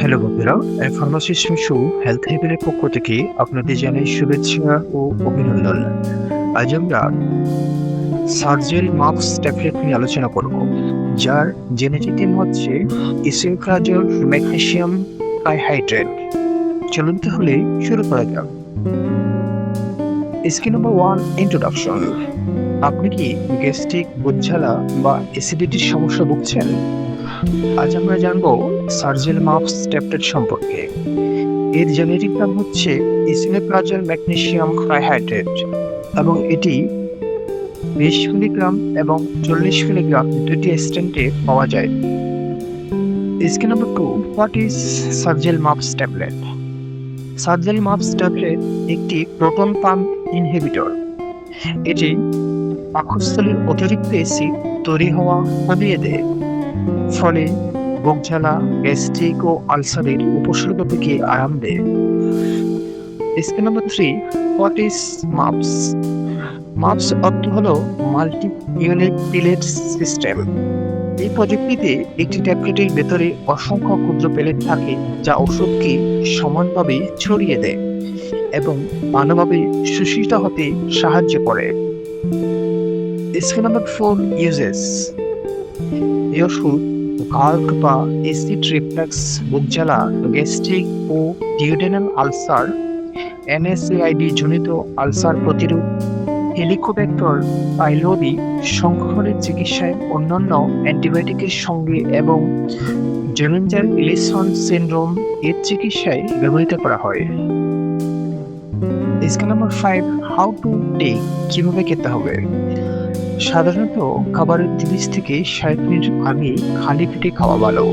Hello বন্ধুরা, pharmacist Mishu health হেভেনের পক্ষ থেকে আপনাদের জানাই শুভেচ্ছা ও অভিনন্দন। আজ আমরা সার্জেল মাক্স ট্যাবলেট নিয়ে আলোচনা করব, যার জেনেটিক নেম হচ্ছে ইসিনফ্রাজল ম্যাগনেসিয়াম ট্রাইহাইড্রেট। চলুন তাহলে শুরু করা যাক। Skin number 1, introduction. আপনি কি গ্যাস্ট্রিক, বুকঝালা বা অ্যাসিডিটির সমস্যা ভুগছেন? আজ আমরা জানবো সার্জেল মাক্স ট্যাবলেট সম্পর্কে। এর জেনেরিক নাম হচ্ছে ইসিনেপ্লাজল ম্যাগনেসিয়াম ট্রাইহাইড্রেট এবং এটি 20 মিলিগ্রাম এবং 40 মিলিগ্রাম দুটি স্ট্রেন্থে পাওয়া যায়। Skin number 2, what is Sergel MUPS tablet? Sergel MUPS tablet একটি প্রোটন পাম্প ইনহিবিটর। এটি পাকস্থলীর অতিরিক্ত অ্যাসিড তৈরি হওয়া কমিয়ে দেয়, ফলে বুকঝালা, গ্যাস্ট্রিক ও আলসারের উপসর্গ থেকে আরাম দেয়। Skin number 3, what is MUPS? MUPS অর্থ হলো মাল্টি ইউনিট পিলেট সিস্টেম। এই প্রযুক্তিতে একটি ট্যাবলেটের ভেতরে অসংখ্য ক্ষুদ্র পেলেট থাকে, যা ওষুধকে সমানভাবে ছড়িয়ে দেয় এবং ভালোভাবে শোষিত হতে সাহায্য করে। Skin number 4, uses. এই ওষুধ গাল্ট বা অ্যাসিড রিফ্লাক্স, বুকজ্বালা, গ্যাস্ট্রিক ও ডিউডেনাল আলসার, এনএসএআইডি জনিত আলসার প্রতিরোধ, হেলিকোব্যাক্টর পাইলোরি সংক্রমণের চিকিৎসায় অন্যান্য অ্যান্টিবায়োটিকের সঙ্গে এবং জেনেঞ্জার ইলিসন সিনড্রোম এর চিকিৎসায় ব্যবহৃত করা হয়। Skin number 5, how to take. কিভাবে খেতে হবে? সাধারণত খাবারের 30 থেকে 60 মিনিট আগে খালি পেটে খাওয়া ভালো।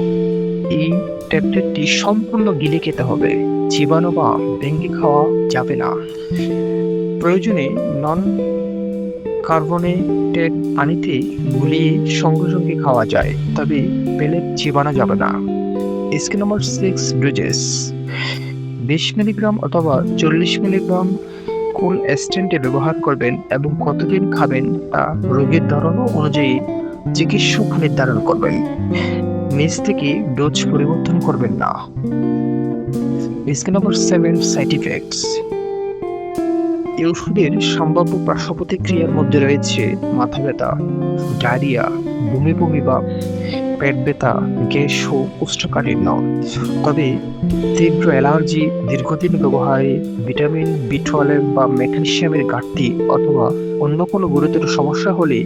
এই ট্যাবলেটটি সম্পূর্ণ গিলে খেতে হবে, চিবানো বা ভেঙে খাওয়া যাবে না। প্রয়োজনে নন কার্বনেটেড পানিতে গুলিয়ে সঙ্গে সঙ্গে খাওয়া যায়, তবে পেলেট চিবানো যাবে না। Skin number 6, doses. 20 মিলিগ্রাম অথবা 40 মিলিগ্রাম কোল স্টেন্টে ব্যবহার করবেন এবং কতদিন খাবেন তা রোগীর ধরন অনুযায়ী চিকিৎসক নির্ধারণ করবেন। নিজ থেকে ডোজ পরিবর্তন করবেন না। Skin number 7, side effects. এই ওষুধের সম্ভাব্য পার্শ্ব প্রতিক্রিয়ার মধ্যে রয়েছে মাথা ব্যথা, ডায়রিয়া, বমি বমি বা পেট ব্যথা, গ্যাস ও কোষ্ঠকাঠিন্য। তবে তীব্র অ্যালার্জি, দীর্ঘদিন ব্যবহারে, ভিটামিন B12 বা ম্যাগনেসিয়ামের ঘাটতি অথবা অন্য কোনো গুরুতর সমস্যা হলে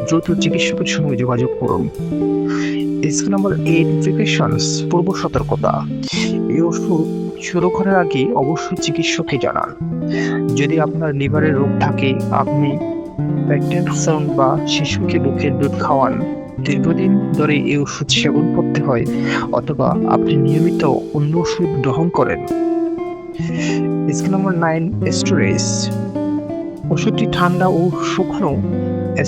দ্রুত চিকিৎসকের সঙ্গে যোগাযোগ করুন। স্কিন নাম্বার 8, প্রিকশনস, পূর্ব সতর্কতা। এই ওষুধ শুরু করার আগে অবশ্যই চিকিৎসককে জানান। যদি আপনার লিভারের রোগ থাকে, আপনি প্রেগন্যান্ট বা শিশুকে বুকের দুধ খাওয়ান, দীর্ঘদিন ধরে এই ওষুধ সেবন করতে হয়, অথবা আপনি নিয়মিত অন্য ওষুধ গ্রহণ করেন। Skin number 9, storage. ওষুধটি ঠান্ডা ও শুকনো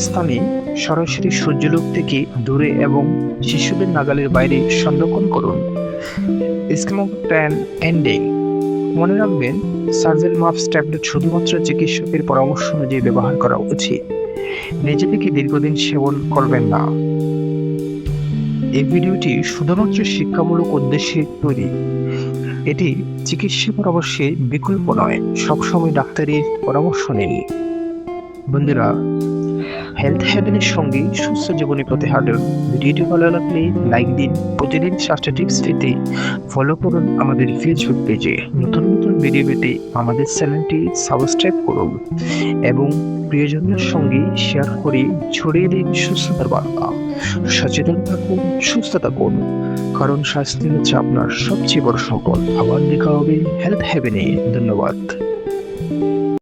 স্থানে সরাসরি সূর্যালোক থেকে দূরে এবং শিশুদের নাগালের বাইরে সংরক্ষণ করুন। Skin number 10, ending. মনে রাখবেন, সার্জেল মাপস ট্যাবলেট শুধুমাত্র চিকিৎসকের পরামর্শ অনুযায়ী ব্যবহার করা উচিত। নিজে থেকে দীর্ঘদিন সেবন করবেন না। এই ভিডিওটি শুধুমাত্র শিক্ষামূলক উদ্দেশ্যে তৈরি। এটি চিকিৎসা পরামর্শের বিকল্প নয়। সবসময় ডাক্তারের পরামর্শ নিন। বন্ধুরা, হেলথ হেভেনের সঙ্গে সুস্থ জীবনী পথে হাঁটুন। ভিডিওটি ভালো লাগলে লাইক দিন। প্রতিদিন স্বাস্থ্য টিপস পেতে ফলো করুন আমাদের ফেসবুক পেজে। নতুন নতুন ভিডিও পেতে আমাদের চ্যানেলটি সাবস্ক্রাইব করুন এবং প্রিয়জনের সঙ্গে শেয়ার করে ছড়িয়ে দিন সুস্থতার বার্তা। সচেতন থাকুন, সুস্থ থাকুন, কারণ স্বাস্থ্য হচ্ছে আপনার সবচেয়ে বড় সম্পদ। আবার দেখা হবে হেলথ হেভেনে। ধন্যবাদ।